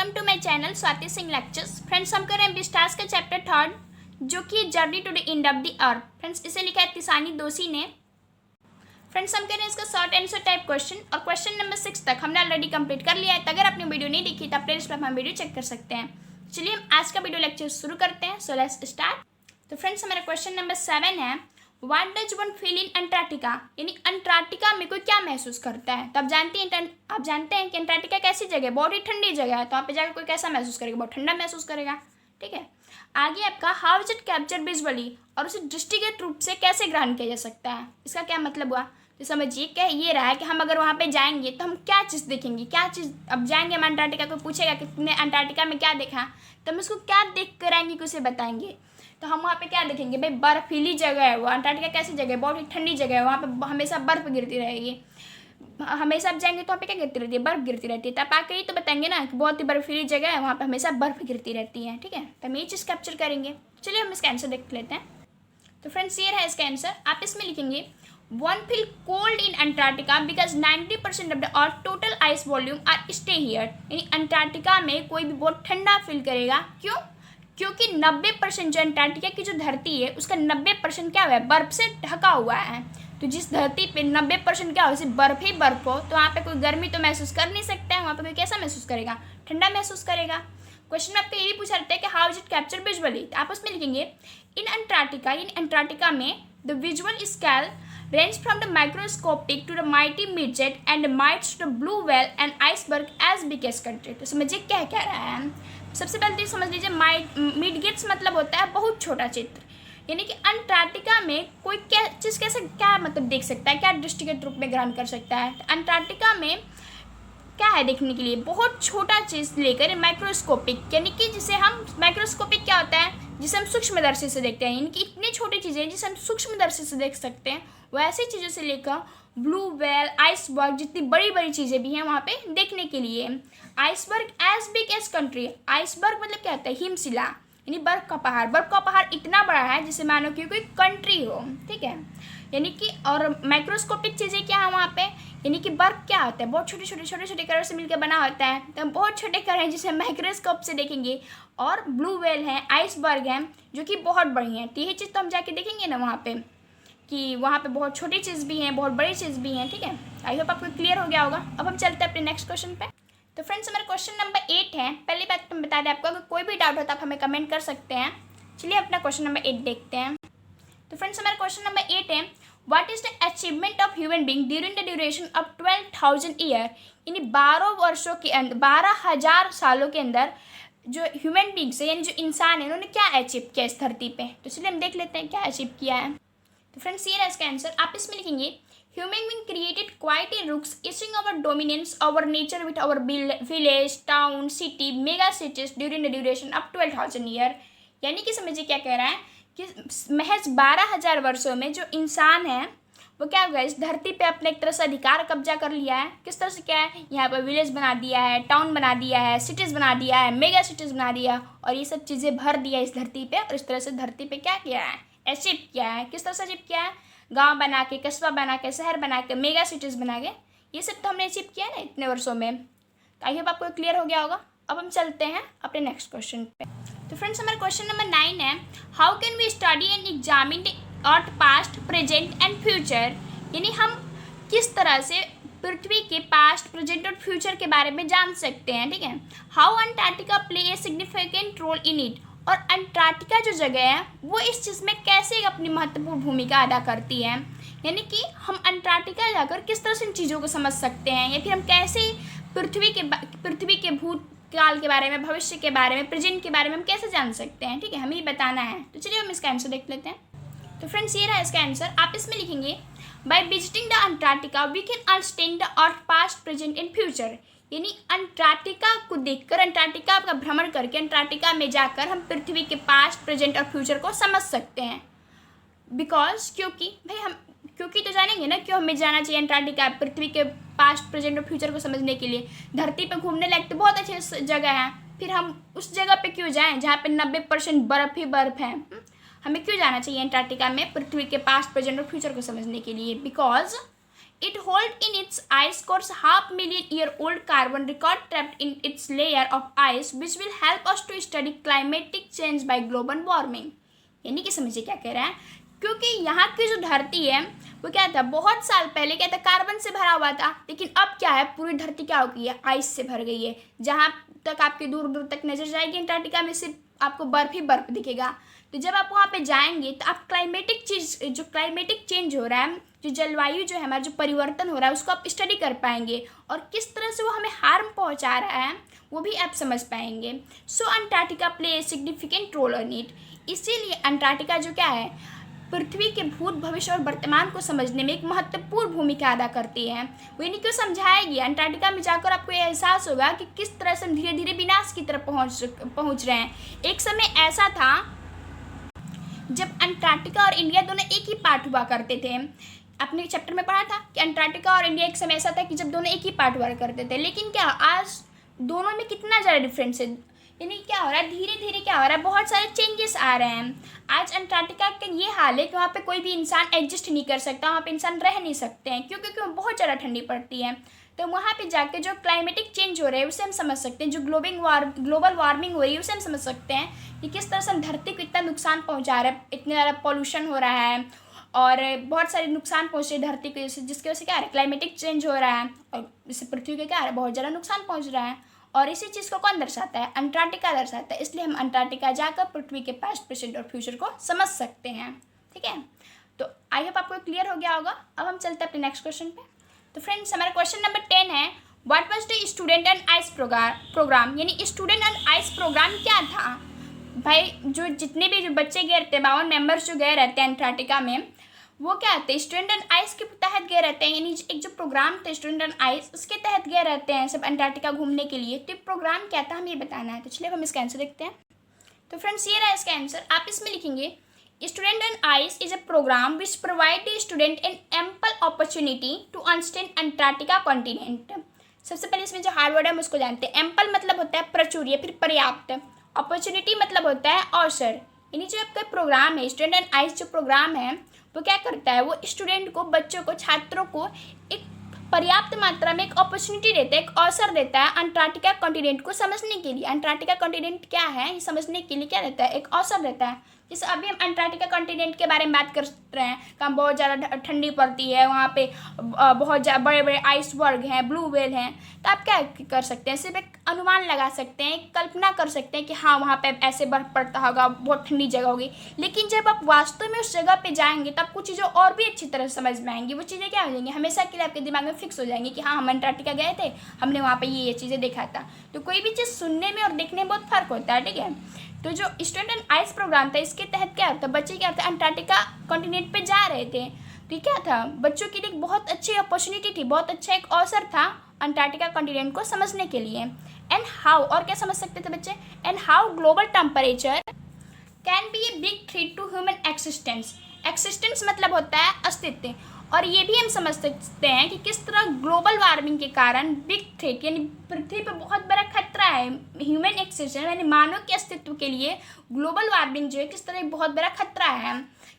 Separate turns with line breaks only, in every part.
Welcome to my channel Swati Singh lectures. Friends, हम कर रहे हैं विस्टास का चैप्टर 3 जो कि journey to the end of the earth. Friends, इसे लिखा है तिसानी दोषी ने। फ्रेंड्स, हम कर रहे हैं इसका शॉर्ट आंसर टाइप क्वेश्चन और क्वेश्चन नंबर 6 तक हमने ऑलरेडी कंप्लीट कर लिया है। तो अगर आपने वीडियो नहीं देखी तो प्लेलिस्ट पर हम वीडियो चेक कर सकते हैं। चलिए हम आज का वीडियो लेक्चर शुरू करते हैं। So let's start. तो फ्रेंड्स, हमारा क्वेश्चन नंबर 7 है, what does one feel in Antarctica, यानी अंटार्कटिका में कोई क्या महसूस करता है। तो आप जानते हैं कि अंटार्कटिका कैसी जगह है, बहुत ही ठंडी जगह है। तो वहाँ पे जाकर कोई कैसा महसूस करेगा, बहुत ठंडा महसूस करेगा। ठीक है, आगे आपका how is it capture visually, और उसे दृष्टिगत रूप से कैसे ग्रहण किया जा सकता है। इसका क्या मतलब हुआ, तो समझिए क्या ये रहा है कि हम अगर वहाँ पे जाएंगे तो हम क्या चीज़ देखेंगे, क्या चीज़। अब जाएंगे हम अंटार्कटिका, को पूछेगा कि तुमने अंटार्कटिका में क्या देखा, तो हम उसको क्या देख कर आएंगे कि उसे बताएंगे। तो हम वहाँ पे क्या देखेंगे, भाई बर्फीली जगह है वो। अंटार्कटिका कैसी जगह है, बहुत ही ठंडी जगह है। वहाँ पे हमेशा बर्फ गिरती रहेगी, हमेशा आप जाएंगे तो वहाँ पे क्या गिरती रहती है, बर्फ गिरती रहती है। तो आप आके ही तो बताएंगे ना कि बहुत ही बर्फीली जगह है, वहाँ पे हमेशा बर्फ गिरती रहती है। ठीक है, तो हम ये चीज़ कैप्चर करेंगे। चलिए हम इसका आंसर देख लेते हैं। तो फ्रेंड्स, ये है इसका आंसर। आप इसमें लिखेंगे one feel cold in Antarctica because 90% of the earth total ice volume are stay here, यानी अंटार्कटिका में कोई भी बहुत ठंडा फील करेगा। क्यों? क्योंकि 90% जो अंटार्कटिका की जो धरती है उसका 90% क्या हुआ है, बर्फ से ढका हुआ है। तो जिस धरती पे 90% क्या हो, सिर्फ बर्फ ही बर्फ हो, तो वहाँ पे कोई गर्मी तो महसूस कर नहीं सकता है। वहाँ पे कोई कैसा महसूस करेगा, ठंडा महसूस करेगा। क्वेश्चन में आपको ये भी पूछा रहता है कि how is it capture visually. तो आप उसमें लिखेंगे इन अंटार्कटिका, इन अंटार्कटिका में the visual scale range from the microscopic to the mighty midget and mites to the blue whale and iceberg as big as country। तो समझिए क्या कह रहा है। सबसे पहले समझ लीजिए मिडगेट्स मतलब होता है बहुत छोटा चित्र, यानी कि अंटार्कटिका में कोई क्या चीज़ कैसे क्या मतलब देख सकता है, क्या दृष्टिगत रूप में ग्रहण कर सकता है। तो अंटार्कटिका में क्या है देखने के लिए, बहुत छोटा चीज़ लेकर माइक्रोस्कोपिक, यानी कि जिसे हम माइक्रोस्कोपिक क्या होता है, जिसे हम सूक्ष्मदर्शी से देखते हैं, यानी कि इतनी छोटी चीज़ें जिसे हम सूक्ष्मदर्शी से देख सकते हैं, वैसी चीज़ों से लेकर ब्लू व्हेल, आइसबर्ग, जितनी बड़ी बड़ी चीज़ें भी हैं वहाँ पे देखने के लिए। Iceberg as big as country, iceberg मतलब क्या होता है, हिमशिला, यानी बर्फ का पहाड़। बर्फ का पहाड़ इतना बड़ा है जिसे मानो कि कोई कंट्री हो। ठीक है, यानी कि और माइक्रोस्कोपिक चीज़ें क्या है वहाँ पे, यानी कि बर्फ क्या होता है, बहुत छोटे छोटे कलर से मिलकर बना होता है। तो हम बहुत छोटे कलर हैं जिसे माइक्रोस्कोप से देखेंगे, और ब्लू व्हेल है, आइसबर्ग हैं जो कि बहुत बड़ी हैं। तो यही चीज़ तो हम जाके देखेंगे ना वहाँ पे, कि वहाँ पे बहुत छोटी चीज़ भी हैं, बहुत बड़ी चीज़ भी हैं। ठीक है, आई होप आपको क्लियर हो गया होगा। अब हम चलते हैं अपने नेक्स्ट क्वेश्चन पे। तो फ्रेंड्स, हमारा क्वेश्चन नंबर 8 है। पहली बात तो हम बता दें आपको, अगर कोई भी डाउट हो तो आप हमें कमेंट कर सकते हैं। चलिए अपना क्वेश्चन नंबर 8 देखते हैं। तो फ्रेंड्स, हमारा क्वेश्चन नंबर 8 है, what is the achievement of human being during the duration of 12,000 year, यानी 12 वर्षों के अंदर, 12,000 सालों के अंदर जो ह्यूमन बींग्स है, यानी जो इंसान है, उन्होंने क्या अचीव किया इस धरती पे। तो चलिए हम देख लेते हैं क्या अचीव किया है। तो फ्रेंड्स, ये है इसका आंसर। आप इसमें लिखेंगे human being created quite a रुक्स इशिंग over dominance over nature with over village, town, city, mega cities during the duration of 12,000 year, यानी कि समझिए क्या कह रहा है कि महज 12,000 वर्षों में जो इंसान है वो क्या होगा, इस धरती पे अपने एक तरह से अधिकार कब्जा कर लिया है। किस तरह से, क्या है, यहाँ पर विलेज बना दिया है, टाउन बना दिया है, सिटीज़ बना दिया है, मेगा सिटीज़ बना दिया, और ये सब चीज़ें भर दिया इस धरती पे। और इस तरह से धरती पे क्या किया है, अचीव किया है। किस तरह से अचीव किया है, गांव बना के, कस्बा बना के, शहर बना के, मेगा सिटीज़ बना के, ये सब तो हमने अचीव किया है ना इतने वर्षों में। तो आई होप आपको क्लियर हो गया होगा। अब हम चलते हैं अपने नेक्स्ट क्वेश्चन पे। तो फ्रेंड्स, हमारा क्वेश्चन नंबर 9 है, how can we study and examine the earth past, present and future, यानी हम किस तरह से पृथ्वी के पास्ट, प्रेजेंट और फ्यूचर के बारे में जान सकते हैं। ठीक है, how Antarctica play a significant role in it, और अंटार्कटिका जो जगह है वो इस चीज़ में कैसे अपनी महत्वपूर्ण भूमिका अदा करती है, यानी कि हम अंटार्कटिका जाकर किस तरह से इन चीज़ों को समझ सकते हैं, या फिर हम कैसे पृथ्वी के भूतकाल के बारे में, भविष्य के बारे में, प्रेजेंट के बारे में हम कैसे जान सकते हैं। ठीक है, हमें ये बताना है। तो चलिए हम इसका आंसर देख लेते हैं। तो फ्रेंड्स, ये रहा इसका आंसर। आप इसमें लिखेंगे by visiting the Antarctica we can understand the earth past, present and future, यानी अंटार्कटिका को देखकर, अंटार्कटिका का भ्रमण करके, अंटार्कटिका में जाकर हम पृथ्वी के पास्ट, प्रेजेंट और फ्यूचर को समझ सकते हैं। बिकॉज क्योंकि तो जानेंगे ना क्यों हमें जाना चाहिए अंटार्कटिका, पृथ्वी के पास्ट, प्रेजेंट और फ्यूचर को समझने के लिए। धरती पे घूमने लायक तो बहुत अच्छी जगह है, फिर हम उस जगह पे क्यों जाएं जहाँ पे 90% बर्फ ही बर्फ है। हमें क्यों जाना चाहिए अंटार्कटिका में, पृथ्वी के पास्ट, प्रेजेंट और फ्यूचर को समझने के लिए। Because It holds in its ice cores 500,000-year-old carbon record trapped in its layer of ice, which will help us to study climatic change by global warming. यानी कि समझिए क्या कह रहा है, क्योंकि यहाँ की जो धरती है वो क्या था, बहुत साल पहले क्या था, कार्बन से भरा हुआ था, लेकिन अब क्या है, पूरी धरती क्या हो गई है, आइस से भर गई है. जहाँ तक आपकी दूर दूर तक नजर जाएगी अंटार्कटिका में सिर्फ आपको बर्फ ही बर्फ दिखेगा. तो जब आप वहाँ पे जाएंगे तो आप क्लाइमेटिक चेंज हो रहा है, जो जलवायु जो है हमारा, जो परिवर्तन हो रहा है, उसको आप स्टडी कर पाएंगे और किस तरह से वो हमें हार्म पहुँचा रहा है वो भी आप समझ पाएंगे. So Antarctica play a significant role on it. इसीलिए अंटार्कटिका जो क्या है, पृथ्वी के भूत भविष्य और वर्तमान को समझने में एक महत्वपूर्ण भूमिका अदा करती है. वो इन्हीं को समझाएगी. अंटार्कटिका में जाकर आपको ये एहसास होगा कि किस तरह से हम धीरे धीरे विनाश की तरफ पहुँच रहे हैं. एक समय ऐसा था जब अंटार्कटिका और इंडिया दोनों एक ही पार्ट हुआ करते थे. आपने चैप्टर में पढ़ा था कि अंटार्कटिका और इंडिया एक समय ऐसा था कि जब दोनों एक ही पार्ट हुआ करते थे, लेकिन क्या आज दोनों में कितना ज़्यादा डिफरेंस है. यानी क्या हो रहा है, धीरे धीरे क्या हो रहा है, बहुत सारे चेंजेस आ रहे हैं. आज अंटार्कटिका का ये हाल है कि वहाँ पे कोई भी इंसान एडजस्ट नहीं कर सकता, वहाँ पे इंसान रह नहीं सकते हैं, क्योंकि बहुत ज़्यादा ठंडी पड़ती है. तो वहाँ पे जाके जो क्लाइमेटिक चेंज हो रहा है उसे हम समझ सकते हैं, जो ग्लोबल वार्मिंग हो रही है उसे हम समझ सकते हैं कि किस तरह से हम धरती को इतना नुकसान पहुँचा रहा है. इतने ज़्यादा पॉल्यूशन हो रहा है और बहुत सारे नुकसान पहुँच रहे हैं धरती को, जिसकी वजह से क्या है, क्लाइमेटिक चेंज हो रहा है और इससे पृथ्वी को क्या है, बहुत ज़्यादा नुकसान पहुँच रहा है. और इसी चीज़ को कौन दर्शाता है, अंटार्कटिका दर्शाता है. इसलिए हम अंटार्कटिका जाकर पृथ्वी के पास्ट, प्रेजेंट और फ्यूचर को समझ सकते हैं. ठीक है, तो आई होप आपको क्लियर हो गया होगा. अब हम चलते हैं अपने नेक्स्ट क्वेश्चन पे. तो फ्रेंड्स हमारा क्वेश्चन नंबर 10 है, what was the student and ice programme. यानी स्टूडेंट एंड आइस प्रोग्राम क्या था भाई. जो जितने भी जो बच्चे गए रहते हैं, 52 मेंबर्स जो गए रहते हैं अंटार्कटिका में, वो क्या होते हैं, स्टूडेंट एंड आइस के तहत गए रहते हैं. यानी एक जो प्रोग्राम था स्टूडेंट एंड आइस, उसके तहत गए रहते हैं सब अंटार्कटिका घूमने के लिए. तो प्रोग्राम क्या था, हमें ये बताना है. तो चलिए हम इसका आंसर देखते हैं. तो फ्रेंड्स ये रहा इसका आंसर. आप इसमें लिखेंगे, student and ice is a programme which provide the student an ample opportunity to understand Antarctica continent. सबसे पहले इसमें जो हार्ड वर्ड है हम उसको जानते हैं. एम्पल मतलब होता है प्रचुर या फिर पर्याप्त. अपॉर्चुनिटी मतलब होता है अवसर. यानी जो आपका प्रोग्राम है स्टूडेंट एंड आइस, जो प्रोग्राम है वो क्या करता है, वो स्टूडेंट को, बच्चों को, छात्रों को एक पर्याप्त मात्रा में एक अपॉर्चुनिटी देता है, एक अवसर देता है अंटार्कटिका कॉन्टिनेंट को समझने के लिए. अंटार्कटिका कॉन्टिनेंट क्या है ये समझने के लिए क्या रहता है, एक अवसर देता है. जैसे अभी हम अंटार्कटिका कॉन्टिनेंट के बारे में बात कर रहे हैं, कहाँ बहुत ज़्यादा ठंडी पड़ती है, वहाँ पे बहुत बड़े बड़े आइसबर्ग हैं, ब्लू व्हेल हैं. तो आप क्या कर सकते हैं, सिर्फ एक अनुमान लगा सकते हैं, एक कल्पना कर सकते हैं कि हाँ वहाँ पे ऐसे बर्फ पड़ता होगा, बहुत ठंडी जगह होगी. लेकिन जब आप वास्तव में उस जगह पे जाएंगे तो आपको चीज़ें और भी अच्छी तरह समझ में आएंगी. वो चीज़ें क्या हो जाएंगी, हमेशा के लिए आपके दिमाग में फिक्स हो जाएंगी कि हाँ हम अंटार्कटिका गए थे, हमने वहाँ पर ये चीज़ें देखा था. तो कोई भी चीज़ सुनने में और देखने में बहुत फ़र्क होता है. ठीक है, तो जो स्टूडेंट एंड आइस प्रोग्राम था इसके तहत क्या होता है, बच्चे क्या होता है अंटार्कटिका कॉन्टिनेंट पे जा रहे थे. तो क्या था, बच्चों के लिए बहुत अच्छी अपॉर्चुनिटी थी, बहुत अच्छा एक अवसर था अंटार्कटिका कॉन्टिनेंट को समझने के लिए. एंड हाउ, और क्या समझ सकते थे बच्चे, and how global temperature can be a big threat to human existence. Existence मतलब होता है अस्तित्व. और ये भी हम समझ सकते हैं कि किस तरह ग्लोबल वार्मिंग के कारण बिग थ्रेट यानी पृथ्वी पर बहुत बड़ा खतरा है ह्यूमन एक्सिस्टेंस यानी मानव के अस्तित्व के लिए. ग्लोबल वार्मिंग जो है किस तरह एक बहुत बड़ा खतरा है.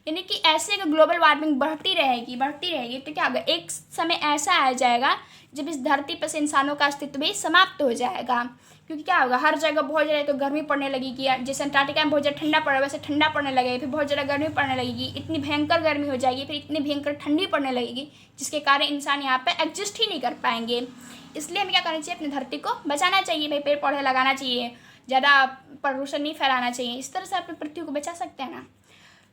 यानी कि ऐसे अगर ग्लोबल वार्मिंग बढ़ती रहेगी तो क्या होगा, एक समय ऐसा आ जाएगा जब इस धरती पर से इंसानों का अस्तित्व भी समाप्त हो जाएगा. क्योंकि क्या होगा, हर जगह बहुत ज़्यादा तो गर्मी पड़ने लगेगी. जैसे अंटार्कटिका में बहुत ज़्यादा ठंडा पड़ रहा है वैसे ठंडा पड़ने लगेगा, फिर बहुत ज़्यादा गर्मी पड़ने लगेगी, इतनी भयंकर गर्मी हो जाएगी, फिर इतनी भयंकर ठंडी पड़ने लगेगी, जिसके कारण इंसान यहाँ पे एडजस्ट ही नहीं कर पाएंगे. इसलिए हमें क्या करना चाहिए, अपनी धरती को बचाना चाहिए भाई, पेड़ पौधे लगाना चाहिए, ज़्यादा प्रदूषण नहीं फैलाना चाहिए. इस तरह से अपनी पृथ्वी को बचा सकते हैं ना.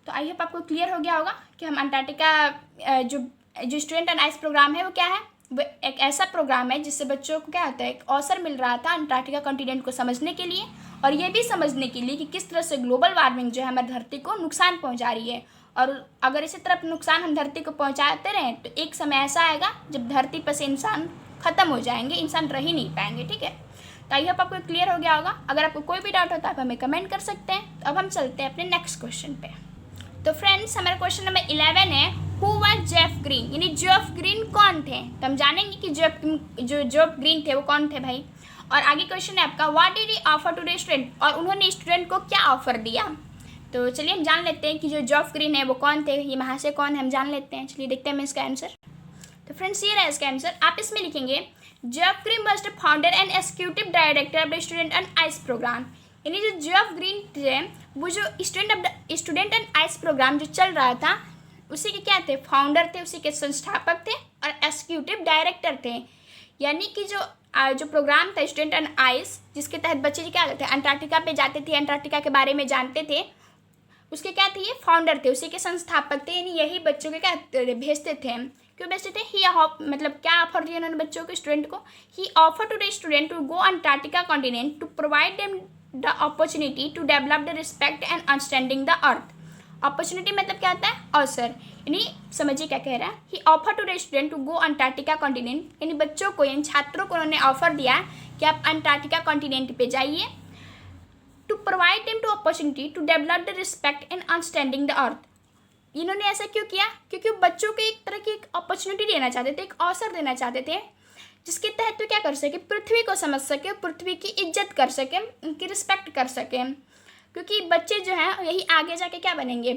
तो आई होप आपको क्लियर हो गया होगा कि हम अंटार्कटिका जो स्टूडेंट एंड आइस प्रोग्राम है वो क्या है, वो एक ऐसा प्रोग्राम है जिससे बच्चों को क्या होता है, एक अवसर मिल रहा था अंटार्कटिका कॉन्टिनेंट को समझने के लिए और ये भी समझने के लिए कि किस तरह से ग्लोबल वार्मिंग जो है हमारी धरती को नुकसान पहुंचा रही है. और अगर इसी तरह नुकसान हम धरती को पहुंचाते रहें तो एक समय ऐसा आएगा जब धरती पर से इंसान ख़त्म हो जाएंगे, इंसान रह ही नहीं पाएंगे. ठीक है, तो आई होप आपको क्लियर हो गया होगा. अगर आपको कोई भी डाउट होता है आप हमें कमेंट कर सकते हैं. तो अब हम चलते हैं अपने नेक्स्ट क्वेश्चन पे. तो फ्रेंड्स हमारा क्वेश्चन नंबर 11 है, हु वाज जेफ ग्रीन. यानी जेफ ग्रीन कौन थे. तो हम जानेंगे कि जेफ ग्रीन थे वो कौन थे भाई. और आगे क्वेश्चन है आपका, what did he offer to the student. और उन्होंने स्टूडेंट को क्या ऑफर दिया. तो चलिए हम जान लेते हैं कि जो जेफ ग्रीन है वो कौन थे, ये महाशय कौन है, हम जान लेते हैं. चलिए देखते हैं मैं इसका आंसर. तो फ्रेंड्स ये रहा इसका आंसर। आप इसमें लिखेंगे Jeff Green was the founder and executive director of the student and ice programme. यानी जो जेफ ग्रीन थे वो जो स्टूडेंट एंड आइस प्रोग्राम जो चल रहा था उसी के क्या थे, फाउंडर थे, उसी के संस्थापक थे और एग्जीक्यूटिव डायरेक्टर थे। यानी कि जो प्रोग्राम था स्टूडेंट एंड आइस, जिसके तहत बच्चे क्या करते थे, अंटार्कटिका पे जाते थे, अंटार्कटिका के बारे में जानते थे, उसके क्या थे, ये फाउंडर थे, उसी के संस्थापक थे। यानी यही बच्चों के क्या भेजते थे, क्यों भेजते थे, ही मतलब क्या ऑफर दिया उन्होंने बच्चों को, स्टूडेंट को, he offer to the student to go Antarctica continent to provide them the opportunity to develop the respect and understanding the earth. Opportunity मतलब क्या होता है, अवसर। यानी समझिए क्या कह रहा है, he offer to the student to go Antarctica continent. यानी बच्चों को, यानी छात्रों को उन्होंने ऑफर दिया कि आप अंटार्कटिका कॉन्टिनेंट पे जाइए, to provide them to opportunity to develop the respect and understanding the earth. इन्होंने ऐसा क्यों किया, क्योंकि बच्चों को एक तरह की एक अपॉर्चुनिटी देना चाहते थे, एक अवसर देना चाहते थे, जिसके तहत तो क्या कर सके, पृथ्वी को समझ सके, पृथ्वी की इज्जत कर सके, उनकी रिस्पेक्ट कर सके। क्योंकि बच्चे जो हैं यही आगे जाके क्या बनेंगे,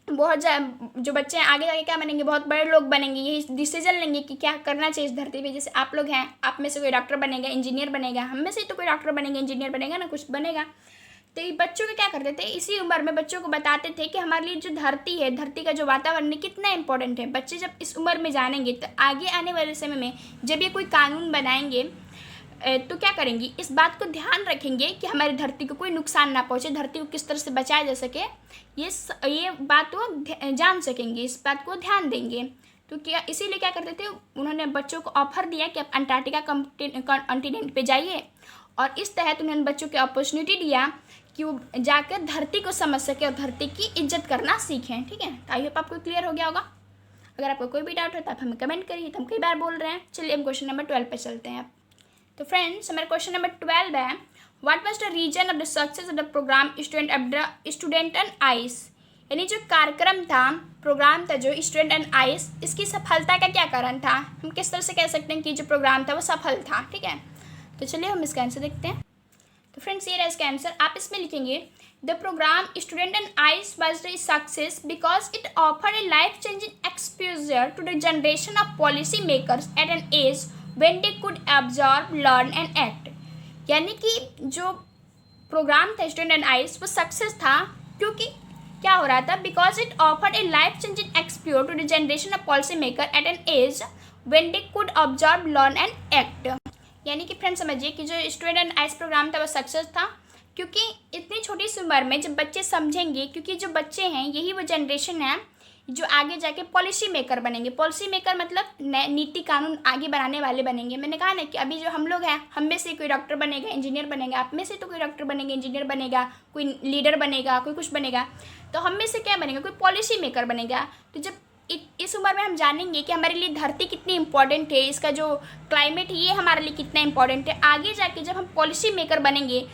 जो बच्चे हैं आगे जाके क्या बनेंगे, बहुत बड़े लोग बनेंगे, यही डिसीजन लेंगे कि क्या करना चाहिए इस धरती पे। जैसे आप लोग हैं, आप में से कोई डॉक्टर बनेगा, इंजीनियर बनेगा, हम में से तो कोई डॉक्टर बनेगा, इंजीनियर बनेगा ना, कुछ बनेगा। तो ये बच्चों को क्या करते थे, इसी उम्र में बच्चों को बताते थे कि हमारे लिए जो धरती है, धरती का जो वातावरण है कितना इंपॉर्टेंट है। बच्चे जब इस उम्र में जानेंगे तो आगे आने वाले समय में जब ये कोई कानून बनाएंगे तो क्या करेंगे, इस बात को ध्यान रखेंगे कि हमारी धरती को कोई नुकसान ना पहुंचे, धरती को किस तरह से बचाया जा सके, ये बात वो जान सकेंगे, इस बात को ध्यान देंगे। तो क्या इसीलिए क्या करते थे, उन्होंने बच्चों को ऑफर दिया कि आप अंटार्कटिका कॉन्टिनेंट पे जाइए, और इस तहत उन्होंने बच्चों को अपॉर्चुनिटी दिया कि वो जाकर धरती को समझ सके और धरती की इज्जत करना सीखें। ठीक है, तो आई होप आपको क्लियर हो गया होगा। अगर आपको कोई भी डाउट हो तो आप हमें कमेंट करिए, तो हम कई बार बोल रहे हैं। चलिए हम क्वेश्चन नंबर 12 पे चलते हैं। तो फ्रेंड्स हमारा क्वेश्चन नंबर 12 है, what was the reason of the success of the programme student and ice. यानी जो कार्यक्रम था, प्रोग्राम था जो स्टूडेंट एंड आइस, इसकी सफलता का क्या कारण था, हम किस तरह से कह सकते हैं कि जो प्रोग्राम था वो सफल था। ठीक है, तो चलिए हम इसका आंसर देखते हैं। तो फ्रेंड्स ये रहा इसका आंसर। आप इसमें लिखेंगे the programme student and ice was the success because it offered a life changing exposure to the generation of policy makers at an age when they could absorb, learn and act। यानी कि जो programme था student and ice वो success था क्योंकि क्या हो रहा था, because it offered a life changing explore to the generation of policy maker at an age when they could observe, learn and act. यानी कि फ्रेंड समझिए कि जो स्टूडेंट एंड आइस प्रोग्राम था वो सक्सेस था क्योंकि इतनी छोटी सी उम्र में जब बच्चे समझेंगे, क्योंकि जो बच्चे हैं यही वो जनरेशन है जो आगे जाके पॉलिसी मेकर बनेंगे। पॉलिसी मेकर मतलब नीति कानून आगे बनाने वाले बनेंगे। मैंने कहा ना कि अभी जो हम लोग हैं, हम में से कोई डॉक्टर बनेगा, इंजीनियर बनेगा, आप में से तो कोई डॉक्टर बनेगा, इंजीनियर बनेगा, कोई लीडर बनेगा, कोई कुछ बनेगा, तो हम में से क्या बनेगा, कोई पॉलिसी मेकर बनेगा। तो जब इस उम्र में हम जानेंगे कि हमारे लिए धरती कितनी इंपॉर्टेंट है, इसका जो क्लाइमेट है ये हमारे लिए कितना इंपॉर्टेंट है, आगे जाके जब हम पॉलिसी मेकर बनेंगे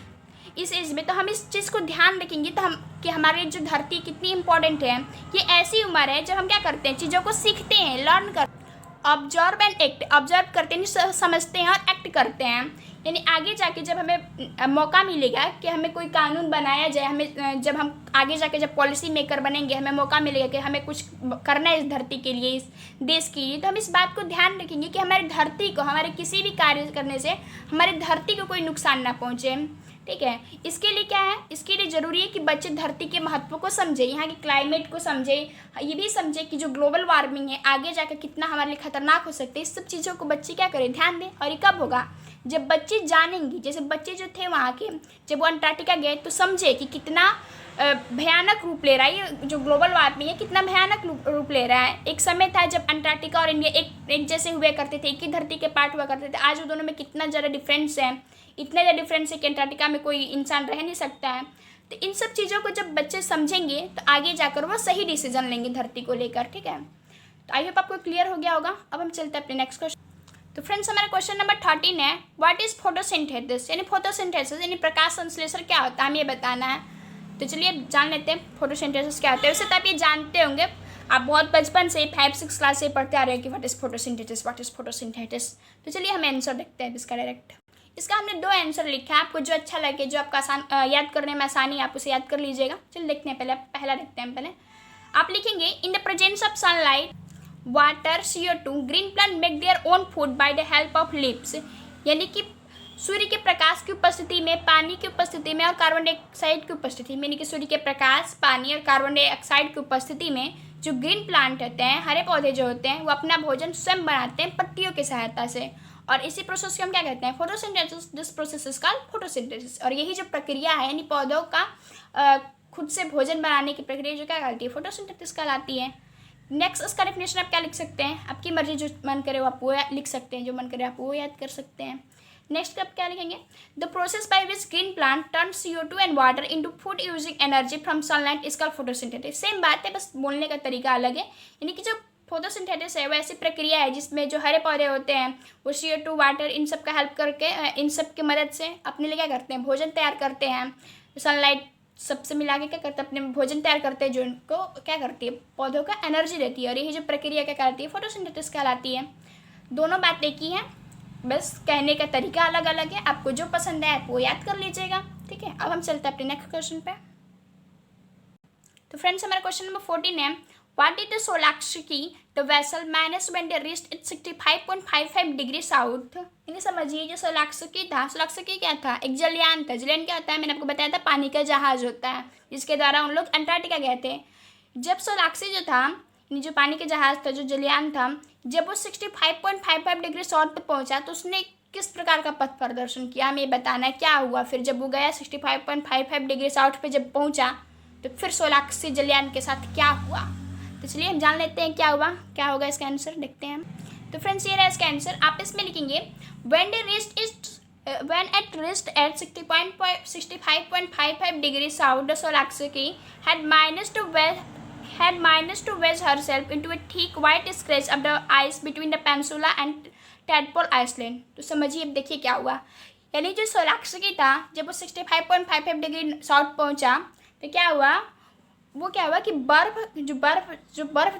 इस एज में, तो हम इस चीज़ को ध्यान रखेंगे तो हम कि हमारे जो धरती कितनी इंपॉर्टेंट है। ये ऐसी उम्र है जब हम क्या करते हैं, चीज़ों को सीखते हैं, लर्न कर, ऑब्जर्व एंड एक्ट, ऑब्जर्व करते हैं, समझते हैं और एक्ट करते हैं। यानी आगे जाके जब हमें मौका मिलेगा कि हमें कोई कानून बनाया जाए, हमें जब हम आगे जाके जब पॉलिसी मेकर बनेंगे, हमें मौका मिलेगा कि हमें कुछ करना है इस धरती के लिए, इस देश के लिए, तो हम इस बात को ध्यान रखेंगे कि हमारी धरती को, हमारे किसी भी कार्य करने से हमारी धरती को कोई नुकसान ना पहुँचे। ठीक है, इसके लिए क्या है, इसके लिए ज़रूरी है कि बच्चे धरती के महत्व को समझे, यहाँ के क्लाइमेट को समझे, ये भी समझे कि जो ग्लोबल वार्मिंग है आगे जाकर कितना हमारे लिए खतरनाक हो सकते हैं। इस सब चीज़ों को बच्चे क्या करें, ध्यान दें। और ये कब होगा, जब बच्चे जानेंगे। जैसे बच्चे जो थे वहाँ के, जब वो अंटार्कटिका गए तो समझे कि कितना भयानक रूप ले रहा है ये जो ग्लोबल वार्मिंग है, कितना भयानक रूप ले रहा है। एक समय था जब अंटार्कटिका और इंडिया एक जैसे हुआ करते थे, एक ही धरती के पार्ट हुआ करते थे। आज वो दोनों में कितना ज़्यादा डिफरेंस है, इतना ज़्यादा डिफरेंस है कि अंटार्कटिका में कोई इंसान रह नहीं सकता है। तो इन सब चीज़ों को जब बच्चे समझेंगे तो आगे जाकर वो सही डिसीजन लेंगे धरती को लेकर। ठीक है, तो आई होप आपको क्लियर हो गया होगा। अब हम चलते हैं अपने नेक्स्ट क्वेश्चन। तो फ्रेंड्स हमारा क्वेश्चन नंबर 13 है, व्हाट इज फोटोसिंथेसिस। यानी फोटोसिंथेसिस यानी प्रकाश संश्लेषण क्या होता है, हमें ये बताना है। तो चलिए जान लेते हैं फोटोसिंथेसिस क्या होता है। वैसे तो आप ये जानते होंगे, आप बहुत बचपन से 5-6 क्लास से पढ़ते आ रहे हैं कि what is photosynthesis, what is photosynthesis. तो चलिए हम आंसर देखते हैं इसका डायरेक्ट। इसका हमने 2 आंसर लिखा है, आपको जो अच्छा लगे, जो आपका याद करने में आसानी, आप उसे याद कर लीजिएगा। चलिए देखते हैं, पहले पहला देखते हैं। पहले आप लिखेंगे in the presence of sunlight water, CO2, green plant make their own food by the help of leaves. यानी कि सूर्य के प्रकाश की उपस्थिति में, पानी की उपस्थिति में और कार्बन डाइऑक्साइड की उपस्थिति में, यानी कि सूर्य के प्रकाश, पानी और कार्बन डाइऑक्साइड की उपस्थिति में जो ग्रीन प्लांट होते हैं, हरे पौधे जो होते हैं, वो अपना भोजन स्वयं बनाते हैं पत्तियों की सहायता से। और इसी प्रोसेस को हम क्या कहते हैं? Photosynthesis. This process is called photosynthesis. और यही जो प्रक्रिया है, यानी पौधों का खुद से भोजन बनाने की प्रक्रिया जो क्या कहलाती है? फोटोसिंथेसिस कहलाती है। नेक्स्ट इसका डेफिनेशन आप क्या लिख सकते हैं? आपकी मर्जी, जो मन करे वो आप वो लिख सकते हैं, जो मन करे आप वो याद कर सकते हैं। नेक्स्ट आप क्या लिखेंगे? The process by which green plant turn CO2 and water into food using energy from sunlight is called photosynthesis. Same बात है, बस बोलने का तरीका अलग है। यानी कि जो फोटोसिंथेसिस है वो ऐसी प्रक्रिया है जिसमें जो हरे पौधे होते हैं वो CO2, वाटर, इन सब का हेल्प करके, इन सब की मदद से अपने लिए क्या करते हैं? भोजन तैयार करते हैं। सनलाइट सबसे मिला के क्या करते हैं? अपने भोजन तैयार करते हैं, जो इनको क्या करती है? पौधों का एनर्जी देती है। और यही जो प्रक्रिया क्या कहलाती है? फोटोसिंथेसिस कहलाती है। दोनों बात एक ही है, बस कहने का तरीका अलग अलग है। आपको जो पसंद है आप वो याद कर लीजिएगा, ठीक है। अब हम चलते हैं अपने नेक्स्ट क्वेश्चन पे। तो फ्रेंड्स, हमारा क्वेश्चन नंबर 14 है, व्हाट डिड द सोलाक्सकी the vessel manage when they reached it 65.55 degree south. यानी समझिए, जो सोलाक्सकी था, सोलाक्सकी क्या था? एक जलयान था। जलयान क्या होता है? मैंने आपको बताया था, पानी का जहाज होता है जिसके द्वारा उन लोग अंटार्कटिका गए थे। जब सोलाक्सी जो था, जो पानी का जहाज था, जो जलयान था, जब वो 65.55 डिग्री साउथ पे पहुंचा तो उसने किस प्रकार का पथ प्रदर्शन किया? हमें ये बताना है। क्या हुआ फिर जब वो गया 65.55 डिग्री साउथ पे जब पहुंचा, तो फिर सोलाक्सी जलयान के साथ क्या हुआ? तो चलिए हम जान लेते हैं क्या हुआ, क्या होगा इसका आंसर, देखते हैं हम। तो फ्रेंड्स, ये रहा इसका आंसर। आप इसमें लिखेंगे, when it reached at 65.55 degree south, the Solaksky had managed to wedge herself into a thick white scratch of the ice between the peninsula and Tadpole Island। तो समझिए, अब देखिए क्या हुआ। यानी जो सोलाक्सकी था, जब वो 65.55 डिग्री साउथ पहुंचा तो क्या हुआ? वो क्या हुआ कि बर्फ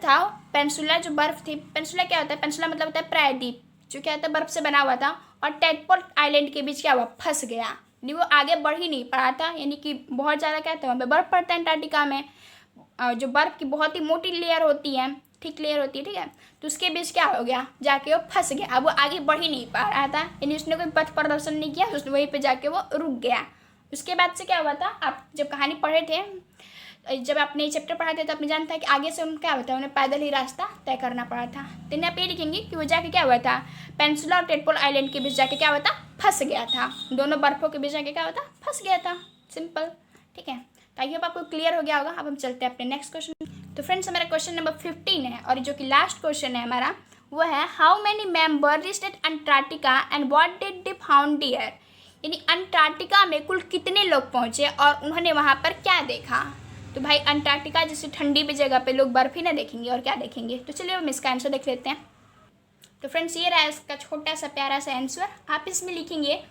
था, पेनिनसुला जो बर्फ थी, पेनिनसुला क्या होता है? पेनिनसुला मतलब होता है प्रायद्वीप, जो क्या होता है? बर्फ से बना हुआ था। और टैडपोल आइलैंड के बीच क्या हुआ? फंस गया। यानी वो आगे बढ़ ही नहीं पड़ा था। यानी कि बहुत ज़्यादा क्या था, वहाँ पे बर्फ पड़ता है अंटार्कटिका में, जो बर्फ की बहुत ही मोटी लेयर होती है, थिक लेयर होती है, ठीक है। तो उसके बीच क्या हो गया? जाके वो फंस गया। अब वो आगे बढ़ ही नहीं पा रहा था, यानी उसने कोई पथ प्रदर्शन नहीं किया, उसने वहीं पे जाके वो रुक गया। उसके बाद से क्या हुआ था? आप जब कहानी पढ़े थे, जब आपने ये चैप्टर पढ़ा था, तो आपने जानता है कि आगे से उन्हें क्या होता है? उन्हें पैदल ही रास्ता तय करना पड़ा था। तो इन्हें आप ये लिखेंगे कि वो जाके क्या हुआ था? पेनिनसुला और टैडपोल आइलैंड के बीच जाके क्या हुआ था? फंस गया था। दोनों बर्फों के बीच जाके क्या हुआ था? फंस गया था। सिंपल, ठीक है। तो आई होप आपको क्लियर हो गया होगा। अब हम चलते हैं अपने नेक्स्ट क्वेश्चन। तो फ्रेंड्स, हमारा क्वेश्चन नंबर 15 है, और जो कि लास्ट क्वेश्चन है हमारा, वो है, how many member reached at Antarctica and what did they found there. यानी अंटार्कटिका में कुल कितने लोग पहुंचे और उन्होंने वहाँ पर क्या देखा? तो भाई, अंटार्कटिका जैसे ठंडी भी जगह पे लोग बर्फ ही ना देखेंगे और क्या देखेंगे? तो चलिए हम इसका आंसर देख लेते हैं। तो फ्रेंड्स, ये रहा इसका छोटा सा प्यारा सा आंसर। आप इसमें लिखेंगे,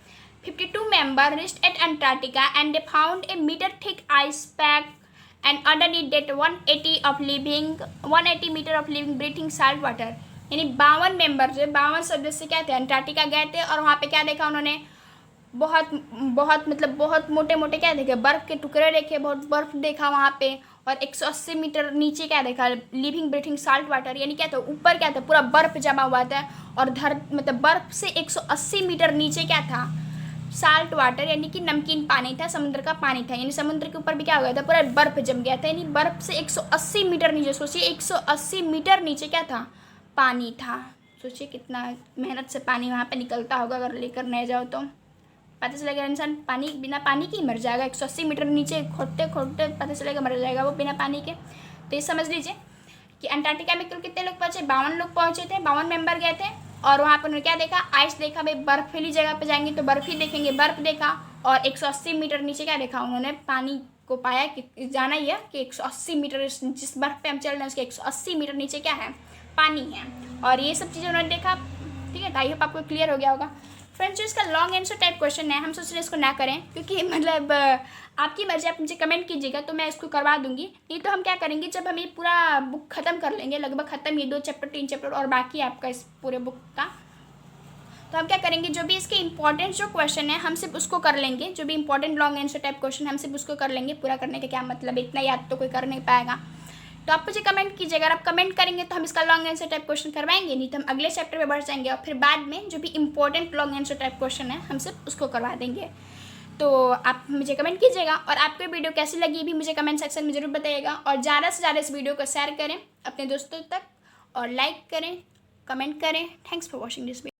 52 member reached at Antarctica and they found a metre thick ice pack and underneath that 180 metre of living breathing salt water. यानी 52 मेंबर, जो 52 सदस्य क्या थे, अंटार्कटिका गए थे और वहाँ पे क्या देखा उन्होंने? बहुत मोटे मोटे क्या देखे? बर्फ़ के टुकड़े देखे, बहुत बर्फ़ देखा वहाँ पे। और 180 मीटर नीचे क्या देखा? Living breathing salt water. यानी क्या था? ऊपर क्या था? पूरा बर्फ़ जमा हुआ था, और बर्फ़ से 180 मीटर नीचे क्या था? साल्ट वाटर, यानी कि नमकीन पानी था, समुद्र का पानी था। यानी समुद्र के ऊपर भी क्या हो गया था? पूरा बर्फ़ जम गया था। यानी बर्फ़ से 180 मीटर नीचे, सोचिए 180 मीटर नीचे क्या था? पानी था। सोचिए कितना मेहनत से पानी वहाँ पे निकलता होगा, अगर लेकर नहीं जाओ तो पता चलेगा इंसान बिना पानी के ही मर जाएगा। 180 मीटर नीचे खोदते खोदते पता चलेगा मर जाएगा वो बिना पानी के। तो ये समझ लीजिए कि अंटार्कटिका में कुल कितने लोग पहुँचे? 52 लोग पहुँचे थे, 52 मेंबर गए थे। और वहाँ पर उन्होंने क्या देखा? आइस देखा। भाई, बर्फीली जगह पे जाएंगे तो बर्फ ही देखेंगे, बर्फ देखा। और 180 मीटर नीचे क्या देखा उन्होंने? पानी को पाया। कि जाना ही है कि 180 मीटर, जिस बर्फ पे हम चल रहे हैं उसके 180 मीटर नीचे क्या है? पानी है। और ये सब चीज़ें उन्होंने देखा, ठीक है। आई होप आपको क्लियर हो गया होगा। फ्रेंड्स, जो इसका लॉन्ग आंसर टाइप क्वेश्चन है, हम सोच रहे हैं इसको ना करें, क्योंकि मतलब आपकी मर्जी, आप मुझे कमेंट कीजिएगा तो मैं इसको करवा दूंगी। नहीं तो हम क्या करेंगे, जब हम ये पूरा बुक ख़त्म कर लेंगे, लगभग ख़त्म, ये 2 चैप्टर 3 चैप्टर और बाकी है आपका इस पूरे बुक का, तो हम क्या करेंगे, जो भी इसके इंपॉर्टेंट जो क्वेश्चन है हम सिर्फ उसको कर लेंगे। जो भी important long answer type question हम सिर्फ उसको कर लेंगे। पूरा करने का क्या मतलब, इतना याद तो कोई कर नहीं पाएगा। तो आप मुझे कमेंट कीजिए। अगर आप कमेंट करेंगे तो हम इसका लॉन्ग आंसर टाइप क्वेश्चन करवाएंगे, नहीं तो हम अगले चैप्टर में बढ़ जाएंगे और फिर बाद में जो भी important long answer type question है हम सिर्फ उसको करवा देंगे। तो आप मुझे कमेंट कीजिएगा और आपको ये वीडियो कैसी लगी भी मुझे कमेंट सेक्शन में ज़रूर बताइएगा। और ज़्यादा से ज़्यादा इस वीडियो को शेयर करें अपने दोस्तों तक और लाइक करें, कमेंट करें। Thanks for watching this video.